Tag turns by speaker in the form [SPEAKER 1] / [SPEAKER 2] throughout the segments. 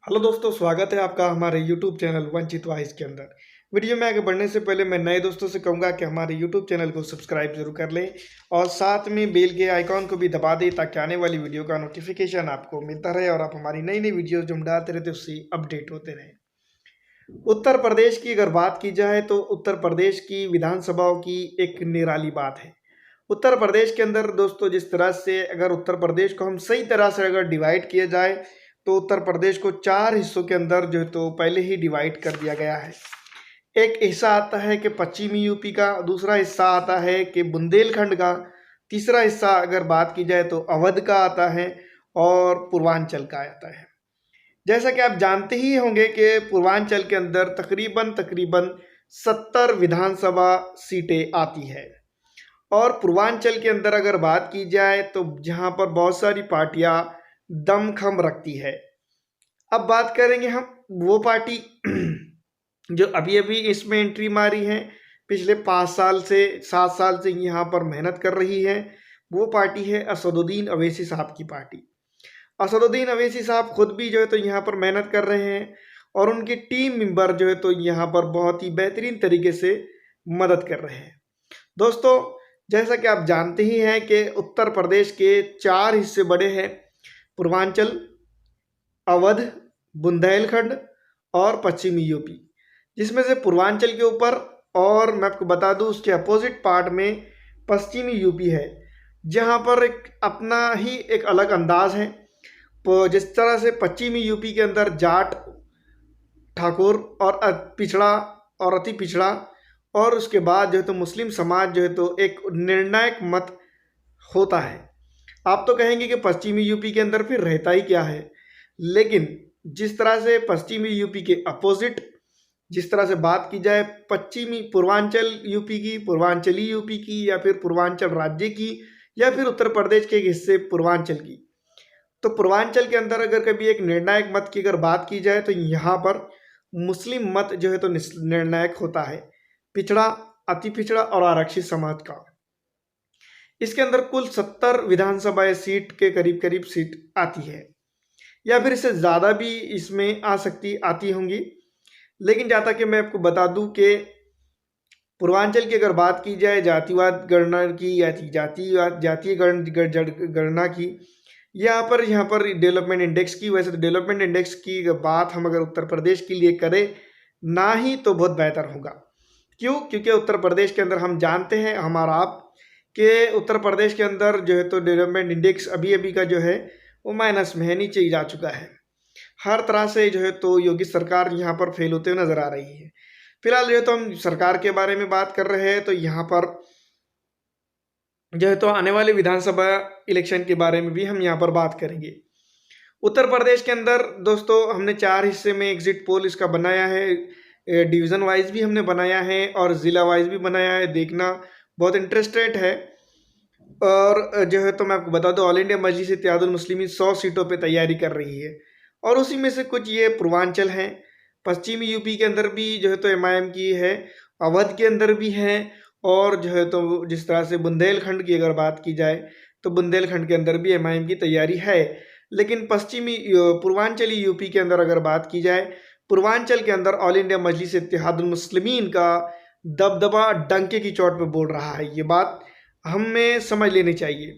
[SPEAKER 1] Hello दोस्तों, स्वागत है आपका हमारे YouTube चैनल वंचित वॉइस के अंदर। वीडियो में आगे बढ़ने से पहले मैं नए दोस्तों से कहूँगा कि हमारे YouTube चैनल को सब्सक्राइब जरूर कर लें और साथ में बेल के आइकॉन को भी दबा दें ताकि आने वाली वीडियो का नोटिफिकेशन आपको मिलता रहे और आप हमारी नई नई वीडियो जो हम डालते रहते उससे अपडेट होते रहें। उत्तर प्रदेश की अगर बात की जाए तो उत्तर प्रदेश की विधानसभाओं की एक निराली बात है। उत्तर प्रदेश के अंदर दोस्तों जिस तरह से अगर उत्तर प्रदेश को हम सही तरह से अगर डिवाइड किया जाए तो उत्तर प्रदेश को 4 हिस्सों के अंदर जो है तो पहले ही डिवाइड कर दिया गया है। एक हिस्सा आता है कि पश्चिमी यूपी का, दूसरा हिस्सा आता है कि बुंदेलखंड का, तीसरा हिस्सा अगर बात की जाए तो अवध का आता है और पूर्वांचल का आता है। जैसा कि आप जानते ही होंगे कि पूर्वांचल के अंदर तकरीबन तकरीबन 70 विधानसभा सीटें आती है और पूर्वांचल के अंदर अगर बात की जाए तो जहाँ पर बहुत सारी पार्टियाँ दमखम रखती है। अब बात करेंगे हम वो पार्टी जो अभी अभी इसमें एंट्री मारी है, पिछले 5 साल से 7 साल से यहाँ पर मेहनत कर रही है। वो पार्टी है असदुद्दीन अवैसी साहब की पार्टी। असदुद्दीन अवैसी साहब खुद भी जो है तो यहाँ पर मेहनत कर रहे हैं और उनके टीम मेंबर जो है तो यहाँ पर बहुत ही बेहतरीन तरीके से मदद कर रहे हैं। दोस्तों जैसा कि आप जानते ही हैं कि उत्तर प्रदेश के 4 हिस्से बड़े हैं, पूर्वांचल, अवध, बुंदेलखंड और पश्चिमी यूपी। जिसमें से पूर्वांचल के ऊपर और मैं आपको बता दूं उसके अपोजिट पार्ट में पश्चिमी यूपी है, जहां पर एक अपना ही एक अलग अंदाज है। तो जिस तरह से पश्चिमी यूपी के अंदर जाट, ठाकुर और पिछड़ा और अति पिछड़ा और उसके बाद जो है तो मुस्लिम समाज जो है तो एक निर्णायक मत होता है। आप तो कहेंगे कि पश्चिमी यूपी के अंदर फिर रहता ही क्या है, लेकिन जिस तरह से पश्चिमी यूपी के अपोजिट जिस तरह से बात की जाए पश्चिमी पूर्वांचल यूपी की, पूर्वांचली यूपी की या फिर पूर्वांचल राज्य की या फिर उत्तर प्रदेश के एक हिस्से पूर्वांचल की, तो पूर्वांचल के अंदर अगर कभी एक निर्णायक मत की अगर बात की जाए तो यहाँ पर मुस्लिम मत जो है तो निर्णायक होता है, पिछड़ा, अति पिछड़ा और आरक्षित समाज का। इसके अंदर कुल 70 विधानसभा सीट के करीब करीब सीट आती है या फिर इससे ज़्यादा भी इसमें आती होंगी। लेकिन जहाँ तक कि मैं आपको बता दूं कि पूर्वांचल की अगर बात की जाए जातिवाद गणना की या जातीय गणना की, यहाँ पर डेवलपमेंट इंडेक्स की, वैसे तो डेवलपमेंट इंडेक्स की बात हम अगर उत्तर प्रदेश के लिए करें ना ही तो बहुत बेहतर होगा। क्यों? क्योंकि उत्तर प्रदेश के अंदर हम जानते हैं हमारा आप कि उत्तर प्रदेश के अंदर जो है तो डेवलपमेंट इंडेक्स अभी अभी का जो है वो माइनस में है, नीचे ही जा चुका है। हर तरह से जो है तो योगी सरकार यहाँ पर फेल होते हुए नजर आ रही है। फिलहाल जो है तो हम सरकार के बारे में बात कर रहे हैं तो यहाँ पर जो है तो आने वाले विधानसभा इलेक्शन के बारे में भी हम यहाँ पर बात करेंगे। उत्तर प्रदेश के अंदर दोस्तों हमने 4 हिस्से में एग्जिट पोल इसका बनाया है, डिवीज़न वाइज भी हमने बनाया है और ज़िला वाइज भी बनाया है। देखना बहुत इंटरेस्टेड है। और जो है तो मैं आपको बता दूं ऑल इंडिया मजलिस इत्तेहादुल मुस्लिमीन 100 सीटों पे तैयारी कर रही है और उसी में से कुछ ये पूर्वांचल हैं। पश्चिमी यूपी के अंदर भी जो है तो एमआईएम की है, अवध के अंदर भी है और जो है तो जिस तरह से बुंदेलखंड की अगर बात की जाए तो बुंदेलखंड के अंदर भी एमआईएम की तैयारी है। लेकिन पूर्वांचली यूपी के अंदर अगर बात की जाए, पूर्वांचल के अंदर ऑल इंडिया मजलिस इत्तेहादुल मुस्लिमीन का दबदबा डंके की चोट पर बोल रहा है। ये बात हमें समझ लेनी चाहिए।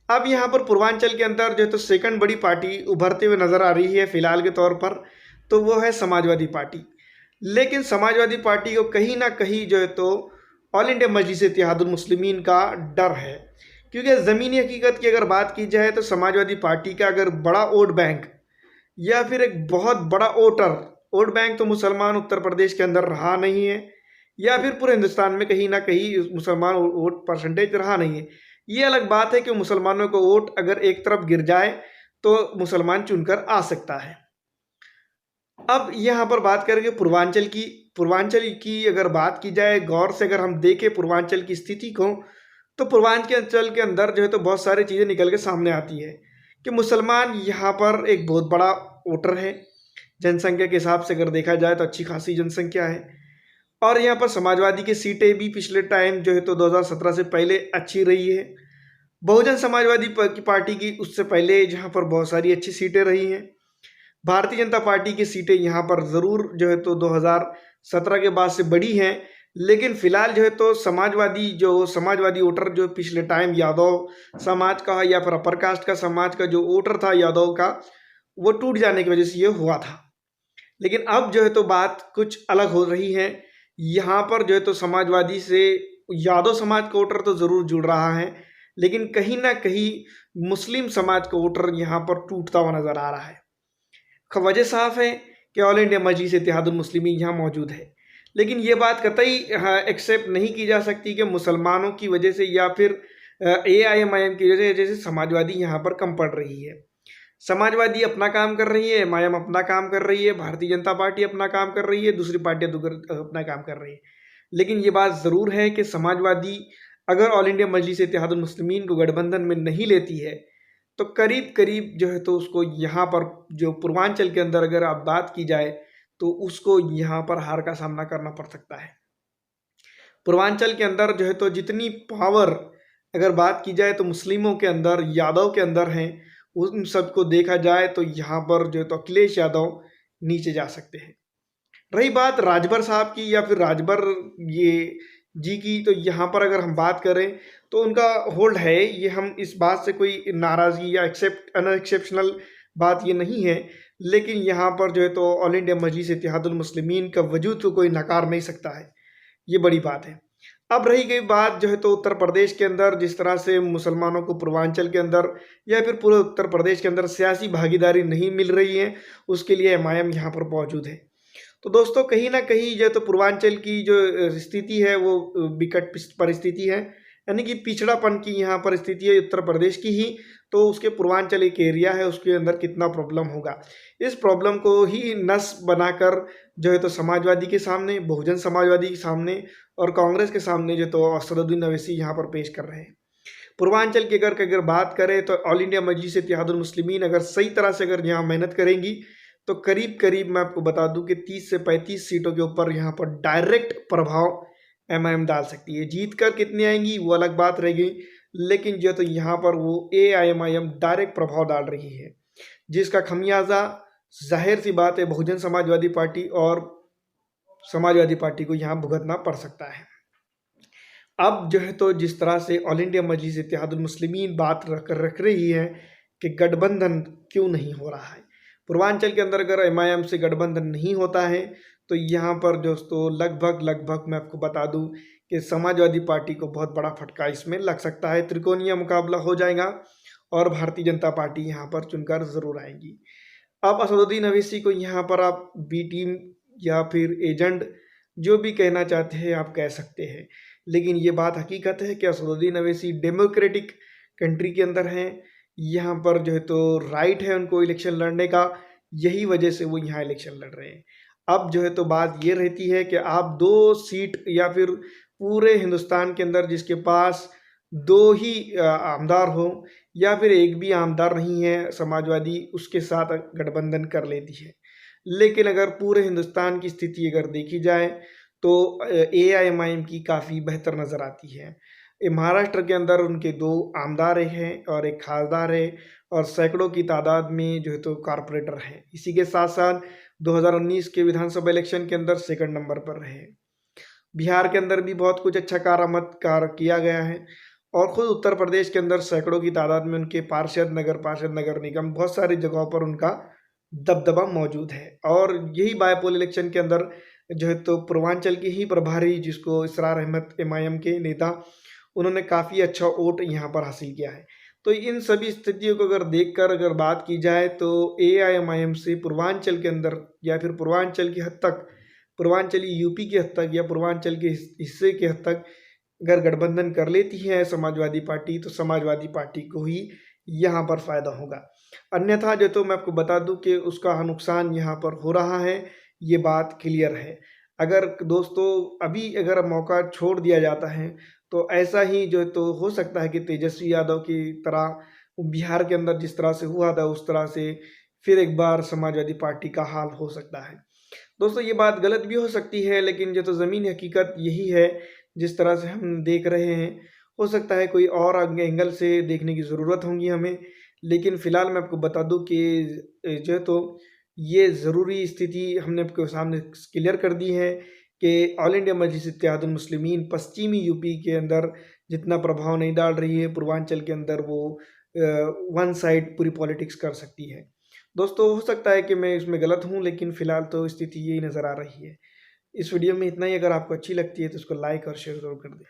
[SPEAKER 1] अब यहाँ पर पूर्वांचल के अंदर जो है तो सेकंड बड़ी पार्टी उभरते हुए नज़र आ रही है फिलहाल के तौर पर, तो वो है समाजवादी पार्टी। लेकिन समाजवादी पार्टी को कहीं ना कहीं जो है तो ऑल इंडिया मजलिस इत्तेहादुल मुस्लिमीन का डर है, क्योंकि ज़मीनी हकीकत की अगर बात की जाए तो समाजवादी पार्टी का अगर बड़ा वोट बैंक या फिर एक बहुत बड़ा वोट बैंक तो मुसलमान उत्तर प्रदेश के अंदर रहा नहीं है या फिर पूरे हिंदुस्तान में कहीं ना कहीं मुसलमान वोट परसेंटेज रहा नहीं है। ये अलग बात है कि मुसलमानों को वोट अगर एक तरफ गिर जाए तो मुसलमान चुनकर आ सकता है। अब यहाँ पर बात करेंगे पूर्वांचल की। पूर्वांचल की अगर बात की जाए गौर से अगर हम देखें पूर्वांचल की स्थिति को, तो पूर्वांचल के अंदर जो है तो बहुत सारी चीज़ें निकल के सामने आती है कि मुसलमान यहाँ पर एक बहुत बड़ा वोटर है। जनसंख्या के हिसाब से अगर देखा जाए तो अच्छी खासी जनसंख्या है और यहाँ पर समाजवादी की सीटें भी पिछले टाइम जो है तो 2017 से पहले अच्छी रही है। बहुजन समाजवादी की पार्टी की उससे पहले जहाँ पर बहुत सारी अच्छी सीटें रही हैं। भारतीय जनता पार्टी की सीटें यहाँ पर ज़रूर जो है तो 2017 के बाद से बढ़ी हैं, लेकिन फिलहाल जो है तो समाजवादी वोटर जो पिछले टाइम यादव समाज का या फिर अपर कास्ट का समाज का जो वोटर था यादव का, वो टूट जाने की वजह से ये हुआ था। लेकिन अब जो है तो बात कुछ अलग हो रही है। यहाँ पर जो है तो समाजवादी से यादव समाज का वोटर तो ज़रूर जुड़ रहा है, लेकिन कहीं ना कहीं मुस्लिम समाज का वोटर यहाँ पर टूटता हुआ नजर आ रहा है। वजह साफ है कि ऑल इंडिया मजलिस इत्तेहादुल मुस्लिमीन यहाँ मौजूद है, लेकिन ये बात कतई एक्सेप्ट नहीं की जा सकती कि मुसलमानों की वजह से या फिर AIMIM की वजह से जैसे समाजवादी यहाँ पर कम पड़ रही है। समाजवादी अपना काम कर रही है, MIM अपना काम कर रही है, भारतीय जनता पार्टी अपना काम कर रही है, दूसरी पार्टियां अपना काम कर रही है। लेकिन ये बात ज़रूर है कि समाजवादी अगर ऑल इंडिया मजलिस इत्तेहादुल मुस्लिमीन को गठबंधन में नहीं लेती है तो करीब करीब जो है तो उसको यहाँ पर जो पूर्वांचल के अंदर अगर आप बात की जाए तो उसको यहाँ पर हार का सामना करना पड़ सकता है। पूर्वांचल के अंदर जो है तो जितनी पावर अगर बात की जाए तो मुस्लिमों के अंदर, यादव के अंदर हैं, उन सबको देखा जाए तो यहाँ पर जो है तो अखिलेश यादव नीचे जा सकते हैं। रही बात राजभर साहब की या फिर राजभर ये जी की, तो यहाँ पर अगर हम बात करें तो उनका होल्ड है, ये हम इस बात से कोई नाराज़गी या अनएक्सेप्शनल बात ये नहीं है, लेकिन यहाँ पर जो है तो ऑल इंडिया मजलिस इत्तेहादुल मुस्लिमीन का वजूद को कोई नकार नहीं सकता है, ये बड़ी बात है। अब रही गई बात जो है तो उत्तर प्रदेश के अंदर जिस तरह से मुसलमानों को पूर्वांचल के अंदर या फिर पूरे उत्तर प्रदेश के अंदर सियासी भागीदारी नहीं मिल रही है, उसके लिए MIM यहाँ पर मौजूद है। तो दोस्तों कहीं ना कहीं जो तो पूर्वांचल की जो स्थिति है वो विकट परिस्थिति है, यानी कि पिछड़ापन की यहाँ पर स्थिति है उत्तर प्रदेश की ही, तो उसके पूर्वांचल एक एरिया है उसके अंदर कितना प्रॉब्लम होगा, इस प्रॉब्लम को ही नस बनाकर जो है तो समाजवादी के सामने, बहुजन समाजवादी के सामने और कांग्रेस के सामने जो तो असदुद्दीन अवैसी यहाँ पर पेश कर रहे हैं। पूर्वांचल की अगर बात करें तो ऑल इंडिया मजलिस इत्तेहादुल मुस्लिमीन अगर सही तरह से अगर यहाँ मेहनत करेंगी तो करीब करीब मैं आपको बता दूं कि 30 से 35 सीटों के ऊपर यहाँ पर डायरेक्ट प्रभाव MIM डाल सकती है। जीत कर कितनी आएंगी वो अलग बात रहेगी, लेकिन जो तो यहाँ पर वो AIMIM डायरेक्ट प्रभाव डाल रही है, जिसका खमियाजा जाहिर सी बात है बहुजन समाजवादी पार्टी और समाजवादी पार्टी को यहाँ भुगतना पड़ सकता है। अब जो है तो जिस तरह से ऑल इंडिया मजलिस इत्तेहादुल मुस्लिमीन बात रख रही है कि गठबंधन क्यों नहीं हो रहा है, पूर्वांचल के अंदर अगर MIM से गठबंधन नहीं होता है तो यहाँ पर दोस्तों लगभग मैं आपको बता दूं कि समाजवादी पार्टी को बहुत बड़ा फटका इसमें लग सकता है, त्रिकोणीय मुकाबला हो जाएगा और भारतीय जनता पार्टी यहाँ पर चुनकर ज़रूर आएगी। अब असदुद्दीन अवैसी को यहाँ पर आप B टीम या फिर एजेंट जो भी कहना चाहते हैं आप कह सकते हैं, लेकिन ये बात हकीकत है कि असदुद्दीन अवैसी डेमोक्रेटिक कंट्री के अंदर हैं, यहाँ पर जो है तो राइट है उनको इलेक्शन लड़ने का, यही वजह से वो यहाँ इलेक्शन लड़ रहे हैं। अब जो है तो बात ये रहती है कि आप 2 सीट या फिर पूरे हिंदुस्तान के अंदर जिसके पास 2 ही आमदार हो या फिर एक भी आमदार नहीं है, समाजवादी उसके साथ गठबंधन कर लेती है। लेकिन अगर पूरे हिंदुस्तान की स्थिति अगर देखी जाए तो AIMIM की काफ़ी बेहतर नज़र आती है। महाराष्ट्र के अंदर उनके 2 आमदार हैं और एक खासदार है और सैकड़ों की तादाद में जो है तो कारपोरेटर हैं। इसी के साथ साथ 2019 के विधानसभा इलेक्शन के अंदर सेकंड नंबर पर रहे। बिहार के अंदर भी बहुत कुछ अच्छा कार्य किया गया है और ख़ुद उत्तर प्रदेश के अंदर सैकड़ों की तादाद में उनके पार्षद, नगर निगम, बहुत सारी जगहों पर उनका दबदबा मौजूद है। और यही बायपोल इलेक्शन के अंदर जो है तो पूर्वांचल की ही प्रभारी जिसको इसरार अहमद MIM के नेता, उन्होंने काफ़ी अच्छा वोट यहाँ पर हासिल किया है। तो इन सभी स्थितियों को अगर देखकर अगर बात की जाए तो AIMIM से पूर्वांचल के अंदर या फिर पूर्वांचल की हद तक, पूर्वांचली UP की हद तक या पूर्वांचल के हिस्से की हद तक अगर गठबंधन कर लेती है समाजवादी पार्टी तो समाजवादी पार्टी को ही यहाँ पर फ़ायदा होगा। अन्यथा जो तो मैं आपको बता दूं कि उसका नुकसान यहाँ पर हो रहा है, ये बात क्लियर है। अगर दोस्तों अभी अगर मौका छोड़ दिया जाता है तो ऐसा ही जो तो हो सकता है कि तेजस्वी यादव की तरह बिहार के अंदर जिस तरह से हुआ था उस तरह से फिर एक बार समाजवादी पार्टी का हाल हो सकता है। दोस्तों ये बात गलत भी हो सकती है, लेकिन जो तो ज़मीनी हकीकत यही है जिस तरह से हम देख रहे हैं। हो सकता है कोई और एंगल से देखने की ज़रूरत होगी हमें, लेकिन फ़िलहाल मैं आपको बता दूं कि जो तो ये ज़रूरी स्थिति हमने आपके सामने क्लियर कर दी है कि ऑल इंडिया मजलिस इत्तेहादुल मुस्लिमीन पश्चिमी यूपी के अंदर जितना प्रभाव नहीं डाल रही है, पूर्वांचल के अंदर वो वन साइड पूरी पॉलिटिक्स कर सकती है। दोस्तों, हो सकता है कि मैं इसमें गलत हूँ, लेकिन फ़िलहाल तो स्थिति यही नज़र आ रही है। इस वीडियो में इतना ही। अगर आपको अच्छी लगती है तो इसको लाइक और शेयर ज़रूर कर दें।